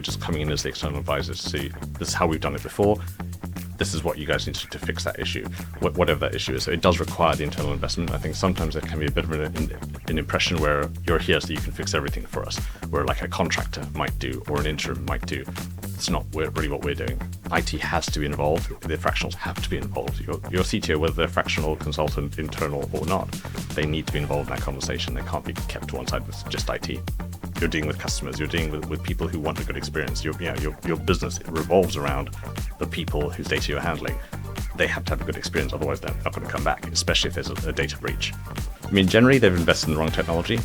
we're just coming in as the external advisors to see this is how we've done it before. This is what you guys need to fix that issue, whatever that issue is. So it does require the internal investment. I think sometimes there can be a bit of an impression where you're here so you can fix everything for us, where like a contractor might do or an interim might do. It's not really what we're doing. IT has to be involved. The fractionals have to be involved. Your CTO, whether they're fractional, consultant, internal or not, they need to be involved in that conversation. They can't be kept to one side with just IT. You're dealing with customers. You're dealing with people who want a good experience. Your business revolves around the people whose data you're handling. They have to have a good experience, otherwise they're not going to come back, especially if there's a data breach. I mean, generally they've invested in the wrong technology.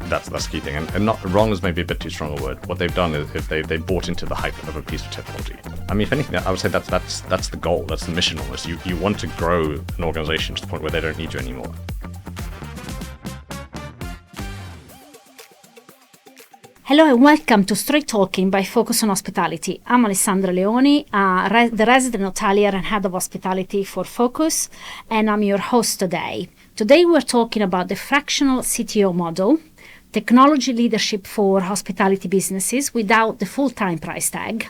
That's the key thing. And not wrong is maybe a bit too strong a word. What they've done is they bought into the hype of a piece of technology. I mean, if anything, I would say that's the goal. That's the mission almost. You want to grow an organization to the point where they don't need you anymore. Hello and welcome to Straight Talking by Focus on Hospitality. I'm Alessandra Leoni, the resident hotelier and head of hospitality for Focus, and I'm your host today. Today we're talking about the fractional CTO model, technology leadership for hospitality businesses without the full-time price tag.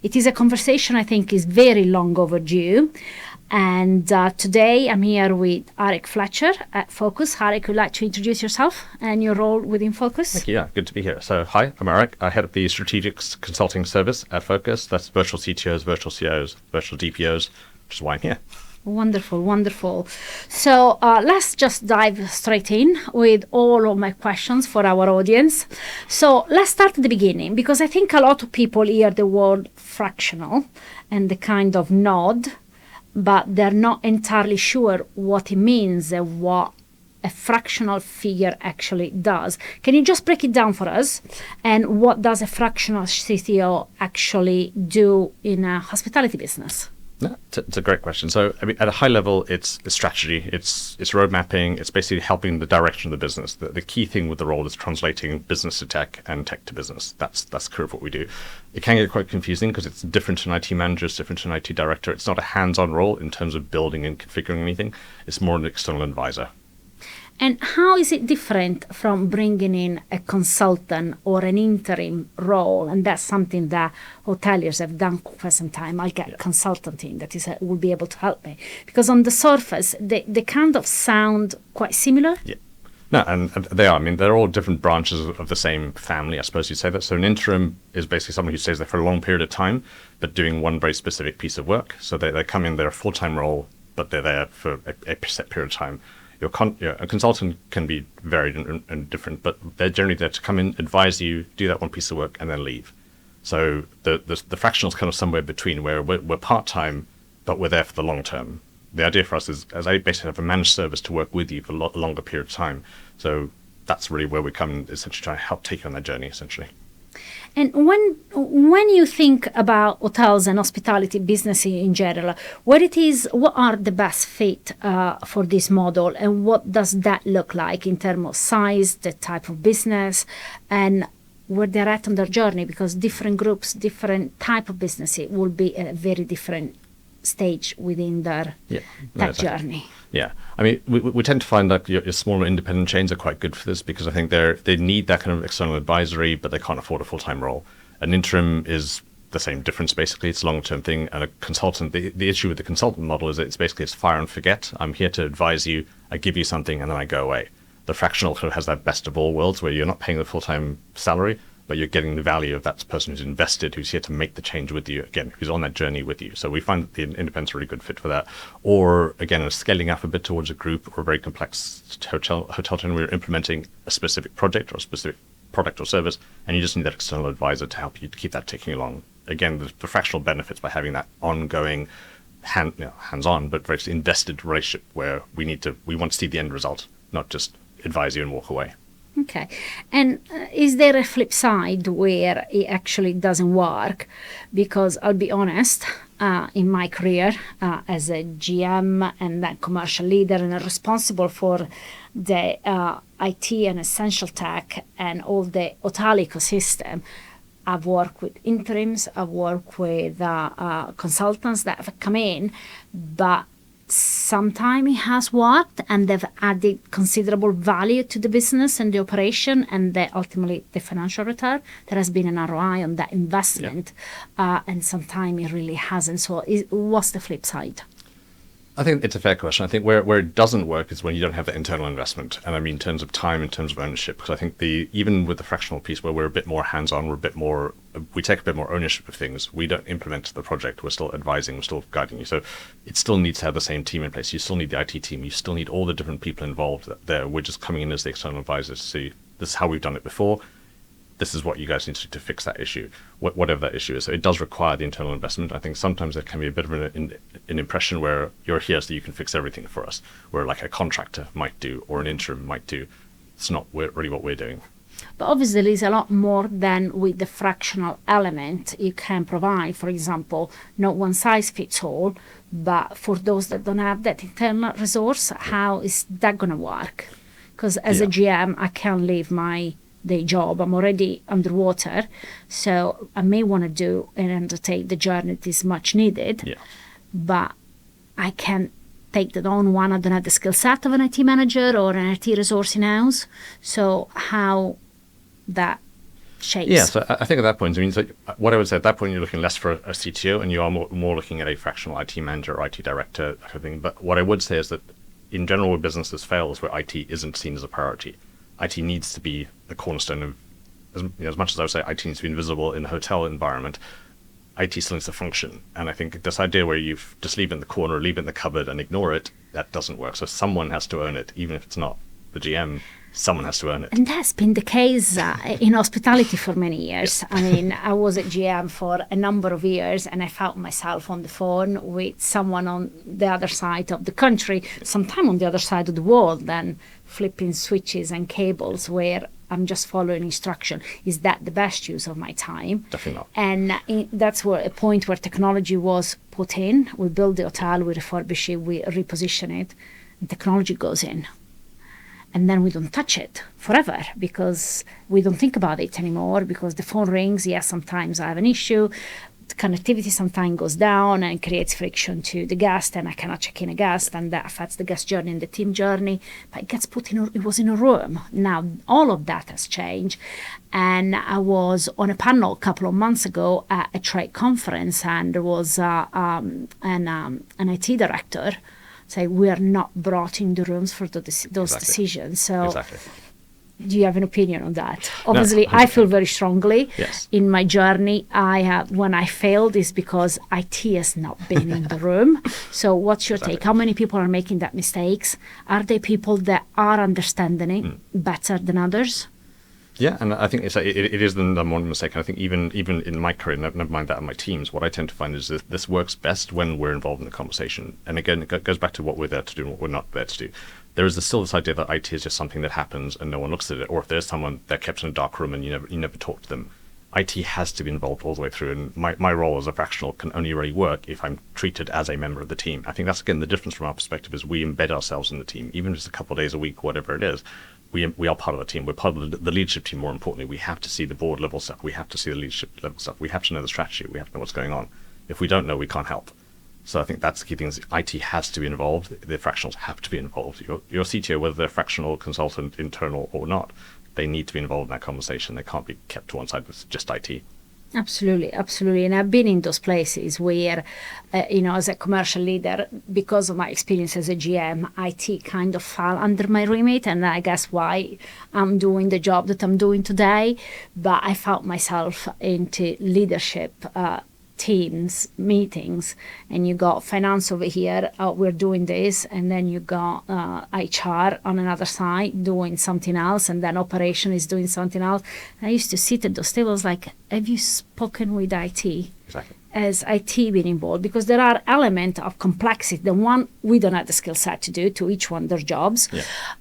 It is a conversation I think is very long overdue. And today I'm here with Arik Fletcher at Focus. Arik, would you like to introduce yourself and your role within Focus? Thank you. Yeah, good to be here. So hi, I'm Arik. I head up the strategic consulting service at Focus. That's virtual CTOs, virtual COs, virtual DPOs, which is why I'm here. Wonderful, wonderful. So let's just dive straight in with all of my questions for our audience. So let's start at the beginning, because I think a lot of people hear the word fractional and the kind of nod, but they're not entirely sure what it means and what a fractional figure actually does. Can you just break it down for us? And what does a fractional CTO actually do in a hospitality business? No, it's a great question. So, I mean, at a high level, it's strategy, it's road mapping, it's basically helping the direction of the business. The key thing with the role is translating business to tech and tech to business. That's kind of what we do. It can get quite confusing because it's different to an IT manager, it's different to an IT director. It's not a hands-on role in terms of building and configuring anything. It's more an external advisor. And how is it different from bringing in a consultant or an interim role? And that's something that hoteliers have done for some time. I'll get a consultant in that will be able to help me. Because on the surface, they kind of sound quite similar. Yeah. No, and they are. I mean, they're all different branches of the same family, I suppose you'd say that. So an interim is basically someone who stays there for a long period of time, but doing one very specific piece of work. So they come in, they're a full-time role, but they're there for a set period of time. A consultant can be varied and different, but they're generally there to come in, advise you, do that one piece of work, and then leave. So the fractional is kind of somewhere between, where we're part-time, but we're there for the long term. The idea for us is, as I basically have a managed service to work with you for a longer period of time. So that's really where we come in, essentially try to help take you on that journey, essentially. And when you think about hotels and hospitality business in general, what are the best fit for this model, and what does that look like in terms of size, the type of business, and where they're at on their journey? Because different groups, different type of business, it will be a very different stage within their journey. Yeah, I mean, we tend to find that your smaller independent chains are quite good for this, because I think they need that kind of external advisory, but they can't afford a full-time role. An interim is the same difference, basically. It's a long-term thing. And a consultant, the issue with the consultant model is it's fire and forget. I'm here to advise you, I give you something, and then I go away. The fractional sort of has that best of all worlds, where you're not paying the full-time salary, but you're getting the value of that person who's invested, who's here to make the change with you, again, who's on that journey with you. So we find that the independent's a really good fit for that. Or, again, scaling up a bit towards a group or a very complex hotel chain where you're implementing a specific project or a specific product or service, and you just need that external advisor to help you to keep that ticking along. Again, the fractional benefits by having that ongoing, hands-on, but very invested relationship where we want to see the end result, not just advise you and walk away. Okay. And is there a flip side where it actually doesn't work? Because I'll be honest, in my career as a GM and then commercial leader and responsible for the IT and essential tech and all the hotel ecosystem, I've worked with interims, I've worked with consultants that have come in, but sometimes it has worked and they've added considerable value to the business and the operation and ultimately the financial return. There has been an ROI on that investment, and sometimes it really hasn't. So what's the flip side? I think it's a fair question. I think where it doesn't work is when you don't have the internal investment. And I mean, in terms of time, in terms of ownership, because I think even with the fractional piece where we're a bit more hands-on, we take a bit more ownership of things. We don't implement the project. We're still advising, we're still guiding you. So it still needs to have the same team in place. You still need the IT team. You still need all the different people involved there. We're just coming in as the external advisors to see this is how we've done it before. This is what you guys need to do to fix that issue, whatever that issue is. So it does require the internal investment. I think sometimes there can be a bit of an impression where you're here so you can fix everything for us, where like a contractor might do or an interim might do. It's not really what we're doing. But obviously there's a lot more than with the fractional element you can provide. For example, not one size fits all, but for those that don't have that internal resource, how is that going to work? Because as a GM, I can't leave my day job. I'm already underwater, so I may want to do and undertake the journey that is much needed, but I can't take that on. One, I don't have the skill set of an IT manager or an IT resource in-house. So how that shapes? Yeah, so I think at that point, I mean, so what I would say at that point, you're looking less for a CTO and you are more looking at a fractional IT manager or IT director, that kind of thing. But what I would say is that in general, where businesses fail is where IT isn't seen as a priority. IT needs to be the cornerstone of, as much as I would say IT needs to be invisible in a hotel environment, IT still needs to function. And I think this idea where you just leave it in the corner, leave it in the cupboard and ignore it, that doesn't work. So someone has to own it, even if it's not the GM, someone has to own it. And that's been the case in hospitality for many years. I mean, I was at GM for a number of years and I found myself on the phone with someone on the other side of the country, sometime on the other side of the world, then flipping switches and cables where I'm just following instruction. Is that the best use of my time? Definitely not. And that's a point where technology was put in. We build the hotel, we refurbish it, we reposition it, and technology goes in. And then we don't touch it forever because we don't think about it anymore because the phone rings. Yes, sometimes I have an issue. The connectivity sometimes goes down and creates friction to the guest, and I cannot check in a guest, and that affects the guest journey and the team journey. But it gets put in. It was in a room. Now all of that has changed, and I was on a panel a couple of months ago at a trade conference, and there was an IT director say we are not brought in the rooms for those decisions. So do you have an opinion on that? Obviously, no, I feel very strongly in my journey. When I failed is because IT has not been in the room. So what's your take? How many people are making that mistakes? Are there people that are understanding it better than others? Yeah, and I think it is the number one mistake. And I think even in my career, never mind that in my teams, what I tend to find is that this works best when we're involved in the conversation. And again, it goes back to what we're there to do and what we're not there to do. There is still this idea that IT is just something that happens and no one looks at it. Or if there's someone, they're kept in a dark room and you never talk to them. IT has to be involved all the way through. And my role as a fractional can only really work if I'm treated as a member of the team. I think that's, again, the difference from our perspective is we embed ourselves in the team, even if it's a couple of days a week, whatever it is. We are part of the team. We're part of the leadership team. More importantly, we have to see the board level stuff. We have to see the leadership level stuff. We have to know the strategy. We have to know what's going on. If we don't know, we can't help. So I think that's the key thing. Is IT has to be involved. The fractionals have to be involved. Your CTO, whether they're fractional, consultant, internal, or not, they need to be involved in that conversation. They can't be kept to one side with just IT. Absolutely, absolutely. And I've been in those places where, as a commercial leader, because of my experience as a GM, IT kind of fell under my remit, and I guess why I'm doing the job that I'm doing today. But I found myself into leadership teams meetings, and you got finance over here, we're doing this, and then you got HR on another side doing something else, and then operation is doing something else. And I used to sit at those tables like, have you spoken with IT? Exactly. Has IT been involved? Because there are elements of complexity. The one we don't have the skill set to do, to each one their jobs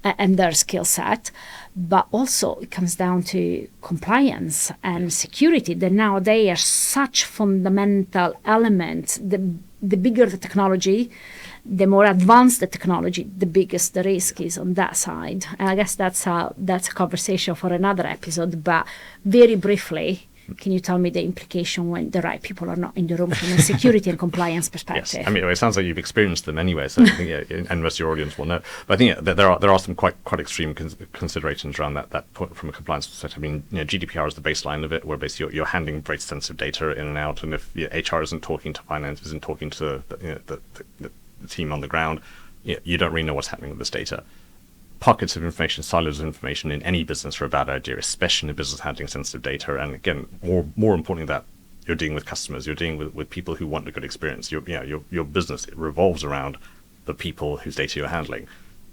and their skill set. But also it comes down to compliance and security that nowadays are such fundamental elements. The bigger the technology, the more advanced the technology, the biggest the risk is on that side. And I guess that's a conversation for another episode. But very briefly, Can you tell me the implication when the right people are not in the room from a security and compliance perspective? Yes, I mean, it sounds like you've experienced them anyway, so I think, and most of your audience will know. But I think there are some quite extreme considerations around that point from a compliance perspective. I mean, GDPR is the baseline of it, where basically you're handling very sensitive data in and out, and if HR isn't talking to finance, isn't talking to the team on the ground, you don't really know what's happening with this data. Pockets of information, silos of information in any business are a bad idea, especially in a business handling sensitive data. And again, more importantly, that you're dealing with customers, you're dealing with people who want a good experience. Your business, it revolves around the people whose data you're handling.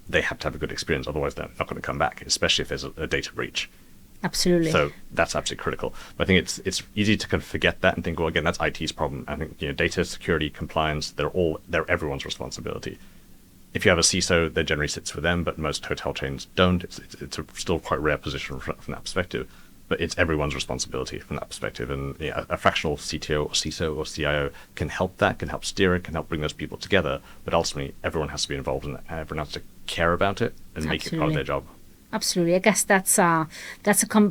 They have to have a good experience, otherwise they're not going to come back, especially if there's a data breach. Absolutely. So that's absolutely critical. But I think it's easy to kind of forget that and think, well, again, that's IT's problem. I think data security, compliance, they're everyone's responsibility. If you have a CISO, that generally sits with them, but most hotel chains don't. It's still quite rare position from that perspective, but it's everyone's responsibility from that perspective. And a fractional CTO or CISO or CIO can help that, can help steer it, can help bring those people together. But ultimately, everyone has to be involved in it. Everyone has to care about it and make it part of their job. Absolutely. I guess that's a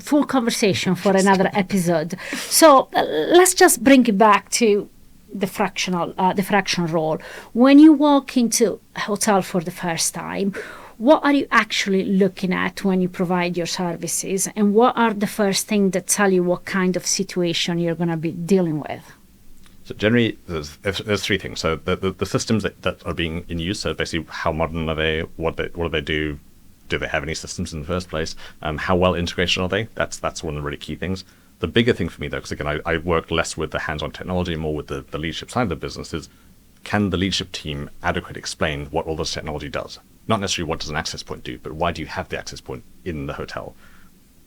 full conversation for another episode. So let's just bring it back to the fractional role. When you walk into a hotel for the first time, what are you actually looking at when you provide your services, and what are the first things that tell you what kind of situation you're going to be dealing with? So generally, there's three things. So the systems that are being in use. So basically, how modern are they? What do they do? Do they have any systems in the first place? How well integrated are they? That's one of the really key things. The bigger thing for me, though, because again, I work less with the hands-on technology, more with the leadership side of the business, is can the leadership team adequately explain what all this technology does? Not necessarily what does an access point do, but why do you have the access point in the hotel?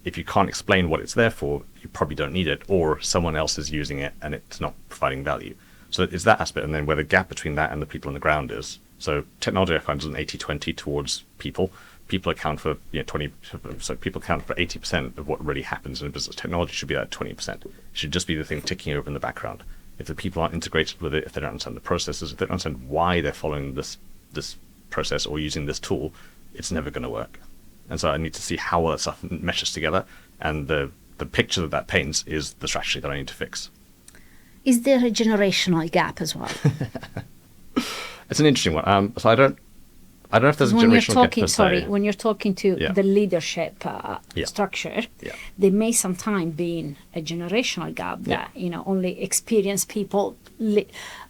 If you can't explain what it's there for, you probably don't need it, or someone else is using it and it's not providing value. So it's that aspect, and then where the gap between that and the people on the ground is. So technology, I find, is an 80-20 towards people. People account for 20, so people account for 80% of what really happens in a business. Technology should be at 20%. It should just be the thing ticking over in the background. If the people aren't integrated with it, if they don't understand the processes, if they don't understand why they're following this process or using this tool, it's never going to work. And so I need to see how all that stuff meshes together. And the picture that paints is the strategy that I need to fix. Is there a generational gap as well? It's an interesting one. So I don't know if there's a generational gap per se. When you're talking to the leadership structure, there may sometimes be a generational gap that only experienced people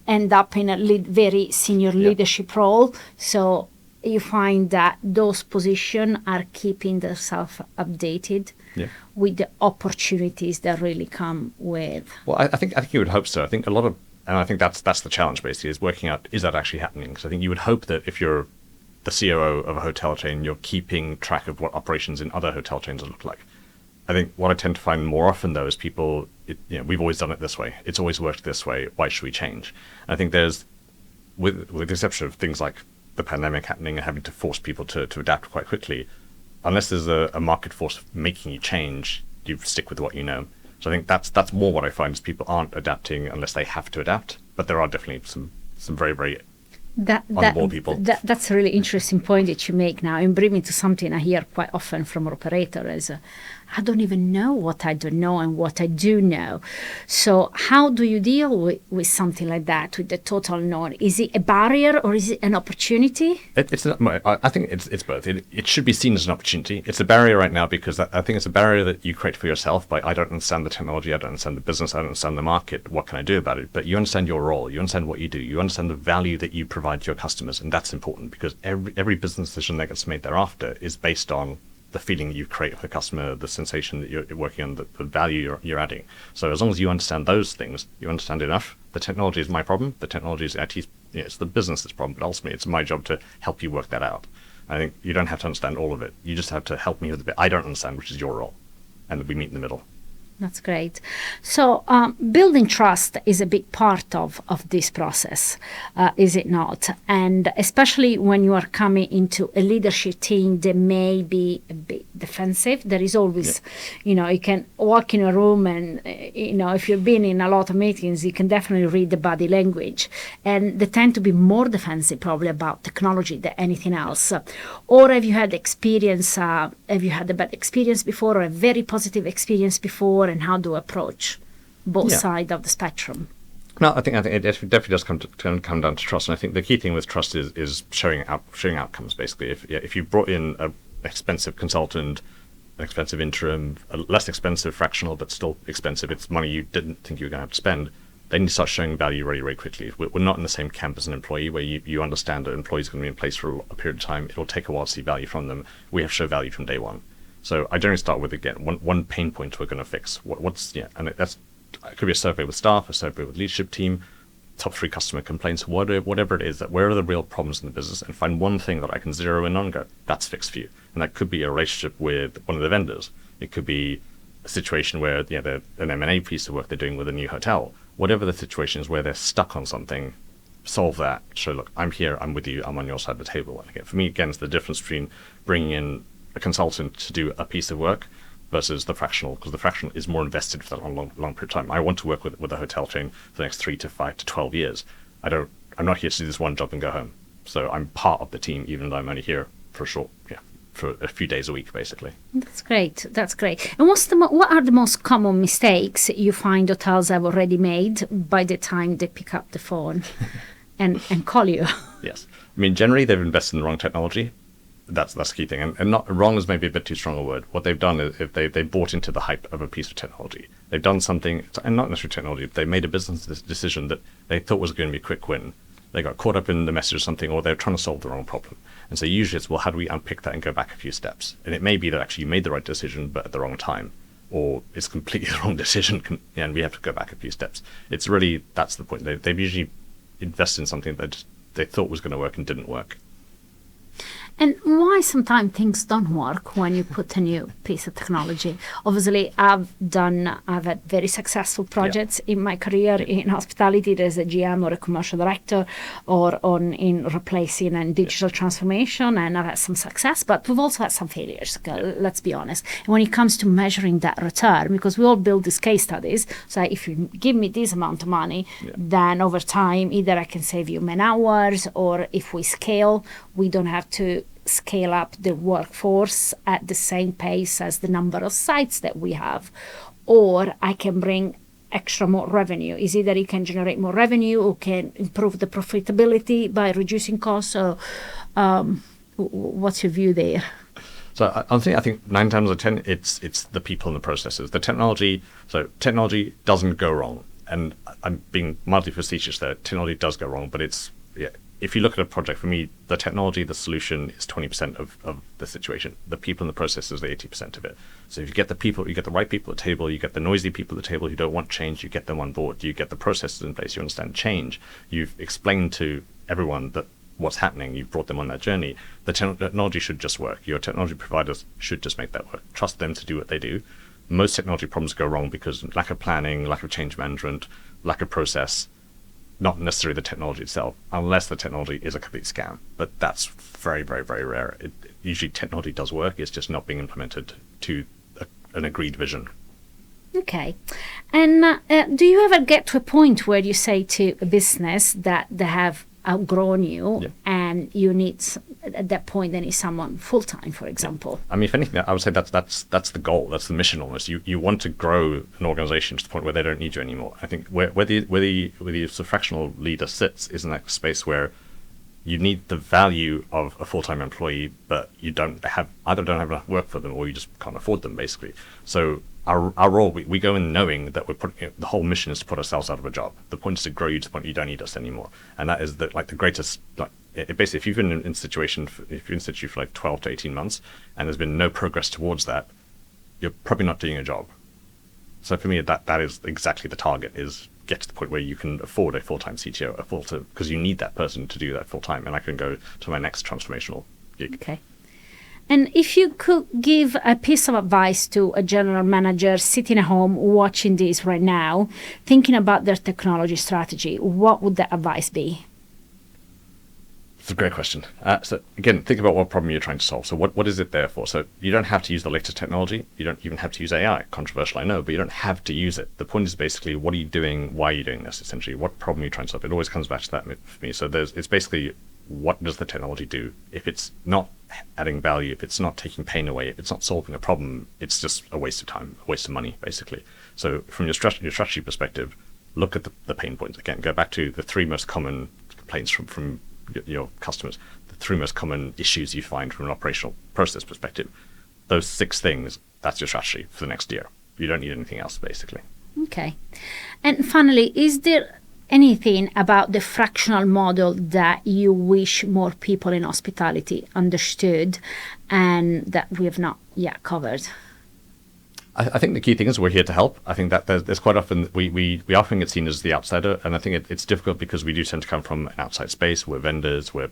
end up in a very senior leadership role. So you find that those positions are keeping themselves updated with the opportunities that really come with. Well, I think you would hope so. I think and I think that's the challenge basically, is working out, is that actually happening? Because I think you would hope that if you're the COO of a hotel chain, you're keeping track of what operations in other hotel chains look like. I think what I tend to find more often, though, is people, we've always done it this way. It's always worked this way. Why should we change? And I think there's, with the exception of things like the pandemic happening and having to force people to adapt quite quickly, unless there's a market force making you change, you stick with what you know. So I think that's more what I find, is people aren't adapting unless they have to adapt. But there are definitely some very, very on-the-ball people. That's a really interesting point that you make now, and bring me to something I hear quite often from operators. I don't even know what I don't know and what I do know. So how do you deal with something like that, with the total unknown? Is it a barrier or is it an opportunity? I think it's both. It should be seen as an opportunity. It's a barrier right now because I think it's a barrier that you create for yourself by, I don't understand the technology, I don't understand the business, I don't understand the market, what can I do about it? But you understand your role, you understand what you do, you understand the value that you provide to your customers, and that's important because every business decision that gets made thereafter is based on the feeling you create for the customer, the sensation that you're working on, the value you're adding. So as long as you understand those things, you understand enough. The technology is my problem. The technology is IT. It's the business's problem. But ultimately, it's my job to help you work that out. I think you don't have to understand all of it. You just have to help me with the bit I don't understand, which is your role, and we meet in the middle. That's great. So building trust is a big part of this process, is it not? And especially when you are coming into a leadership team that may be a bit defensive. There is always, you can walk in a room and, if you've been in a lot of meetings, you can definitely read the body language. And they tend to be more defensive probably about technology than anything else. Or have you had a bad experience before or a very positive experience before, and how to approach both Yeah. sides of the spectrum. No, I think it definitely does come down to trust, and I think the key thing with trust is showing outcomes. Basically, if you brought in an expensive consultant, an expensive interim, a less expensive fractional but still expensive, it's money you didn't think you were going to have to spend. They need to start showing value very quickly. We're not in the same camp as an employee where you understand that an employee is going to be in place for a period of time. It'll take a while to see value from them. We have to show value from day one. So I generally start with, again, one pain point we're going to fix. It could be a survey with staff, a survey with leadership team, top 3 customer complaints, whatever it is, that where are the real problems in the business, and find one thing that I can zero in on and go, that's fixed for you. And that could be a relationship with one of the vendors. It could be a situation where an M&A piece of work they're doing with a new hotel. Whatever the situation is where they're stuck on something, solve that. So look, I'm here, I'm with you, I'm on your side of the table. And again, for me, again, it's the difference between bringing in a consultant to do a piece of work versus the fractional, because the fractional is more invested for that long period of time. I want to work with a hotel chain for the next 3 to 5 to 12 years. I'm not here to do this one job and go home. So I'm part of the team, even though I'm only here for a few days a week, basically. That's great. And what are the most common mistakes you find hotels have already made by the time they pick up the phone and call you? Yes. I mean, generally, they've invested in the wrong technology. That's the key thing. And not wrong is maybe a bit too strong a word. What they've done is if they bought into the hype of a piece of technology. They've done something, and not necessarily technology, they made a business decision that they thought was going to be a quick win. They got caught up in the message or something, or they're trying to solve the wrong problem. And so usually it's, well, how do we unpick that and go back a few steps? And it may be that actually you made the right decision, but at the wrong time, or it's completely the wrong decision, and we have to go back a few steps. It's really, that's the point. They've usually invested in something that they thought was going to work and didn't work. And why sometimes things don't work when you put a new piece of technology? Obviously, I've had very successful projects in my career in hospitality as a GM or a commercial director, or in replacing and digital transformation, and I've had some success, but we've also had some failures, let's be honest. And when it comes to measuring that return, because we all build these case studies, so if you give me this amount of money, then over time, either I can save you man hours, or if we scale, we don't have to scale up the workforce at the same pace as the number of sites that we have, or I can bring more revenue. Is either you can generate more revenue or can improve the profitability by reducing costs. So what's your view there? So I think 9 times out of 10, it's the people and the processes. The technology doesn't go wrong. And I'm being mildly facetious there. Technology does go wrong, but if you look at a project, for me, the technology, the solution is 20% of the situation. The people and the processes are 80% of it. So if you get the people, you get the right people at the table, you get the noisy people at the table who don't want change, you get them on board, you get the processes in place, you understand change, you've explained to everyone that what's happening, you've brought them on that journey. The technology should just work. Your technology providers should just make that work. Trust them to do what they do. Most technology problems go wrong because lack of planning, lack of change management, lack of process, not necessarily the technology itself, unless the technology is a complete scam. But that's very, very, very rare. Usually technology does work, it's just not being implemented to an agreed vision. Okay. And do you ever get to a point where you say to a business that they have outgrown you and you need, at that point, they need someone full-time, for example? I mean, if anything, I would say that's the goal, that's the mission almost. You want to grow an organization to the point where they don't need you anymore. I think where the fractional leader sits is in that space where you need the value of a full-time employee, but you don't have enough work for them, or you just can't afford them, basically. So our role, we go in knowing that the whole mission is to put ourselves out of a job. The point is to grow you to the point you don't need us anymore, and that is the greatest. Basically, if you've been in situation, if you're in situ for 12 to 18 months, and there's been no progress towards that, you're probably not doing a job. So for me, that is exactly the target: is get to the point where you can afford a full-time CTO, because you need that person to do that full-time, and I can go to my next transformational gig. Okay. And if you could give a piece of advice to a general manager sitting at home watching this right now, thinking about their technology strategy, what would that advice be? It's a great question. So again, think about what problem you're trying to solve. So what is it there for? So you don't have to use the latest technology. You don't even have to use AI. Controversial, I know, but you don't have to use it. The point is basically, what are you doing? Why are you doing this? Essentially, what problem are you trying to solve? It always comes back to that for me. So it's basically, what does the technology do? If it's not adding value, if it's not taking pain away, if it's not solving a problem, it's just a waste of time, a waste of money, basically. So from your strategy perspective, look at the pain points. Again, go back to the 3 most common complaints from your customers, the 3 most common issues you find from an operational process perspective. Those 6 things, that's your strategy for the next year. You don't need anything else, basically. Okay. And finally, is there anything about the fractional model that you wish more people in hospitality understood and that we have not yet covered? I think the key thing is we're here to help. I think that there's quite often, we often get seen as the outsider, and I think it's difficult because we do tend to come from an outside space. We're vendors, we're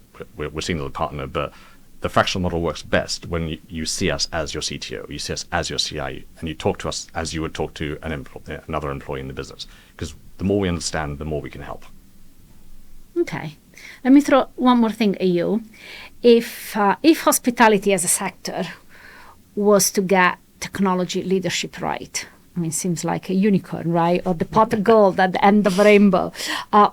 seen as a partner, but the fractional model works best when you see us as your CTO, you see us as your CI, and you talk to us as you would talk to another employee in the business. Because the more we understand, the more we can help. Okay. Let me throw one more thing at you. If hospitality as a sector was to get technology leadership right, I mean, seems like a unicorn, right? Or the pot of gold at the end of a rainbow.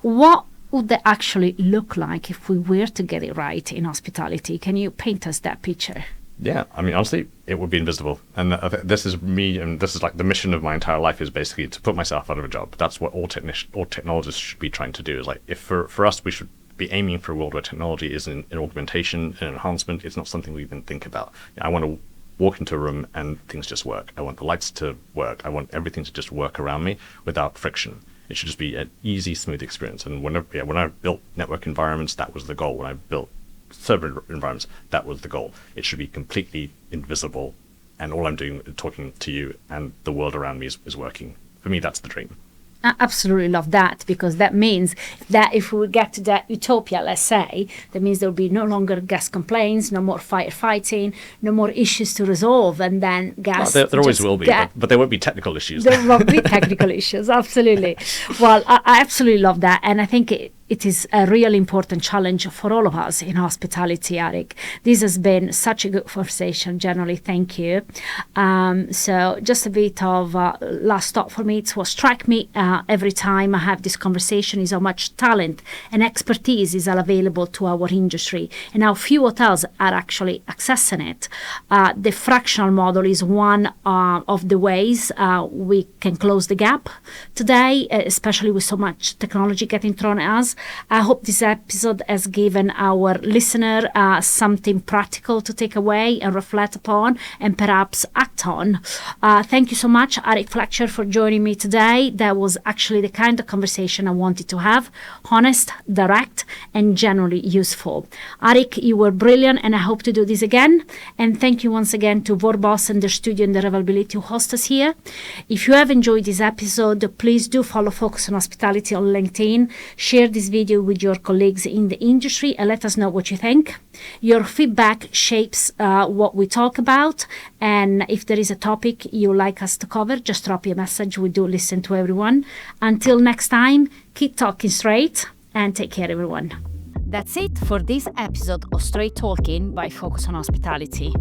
What would that actually look like if we were to get it right in hospitality? Can you paint us that picture? Yeah, I mean, honestly, it would be invisible. And this is me, and this is like the mission of my entire life, is basically to put myself out of a job. That's what all technologists should be trying to do. Is like, if for us, we should be aiming for a world where technology is an augmentation, an enhancement. It's not something we even think about. I want to walk into a room and things just work. I want the lights to work. I want everything to just work around me without friction. It should just be an easy, smooth experience. And when I built network environments, that was the goal. When I built server environments, that was the goal. It should be completely invisible, and all I'm doing is talking to you, and the world around me is working. For me, that's the dream. I absolutely love that, because that means that if we get to that utopia, let's say, that means there will be no longer gas complaints, no more firefighting, no more issues to resolve, and then gas. Well, there always will be, but there won't be technical issues. There won't be technical issues, absolutely. Well, I absolutely love that, and I think it is a really important challenge for all of us in hospitality, Arik. This has been such a good conversation, generally. Thank you. So just a bit of last thought for me. It's what strikes me every time I have this conversation is how much talent and expertise is available to our industry and how few hotels are actually accessing it. The fractional model is one of the ways we can close the gap today, especially with so much technology getting thrown at us. I hope this episode has given our listener something practical to take away and reflect upon and perhaps act on. Thank you so much, Arik Fletcher, for joining me today. That was actually the kind of conversation I wanted to have: honest, direct, and generally useful. Arik, you were brilliant, and I hope to do this again. And thank you once again to Vorbos and their studio and their availability to host us here. If you have enjoyed this episode, please do follow Focus on Hospitality on LinkedIn. Share this video with your colleagues in the industry and let us know what you think. Your feedback shapes what we talk about, and if there is a topic you like us to cover, just drop me a message. We do listen to everyone. Until next time, keep talking straight and take care, everyone. That's it for this episode of Straight Talking by Focus on Hospitality.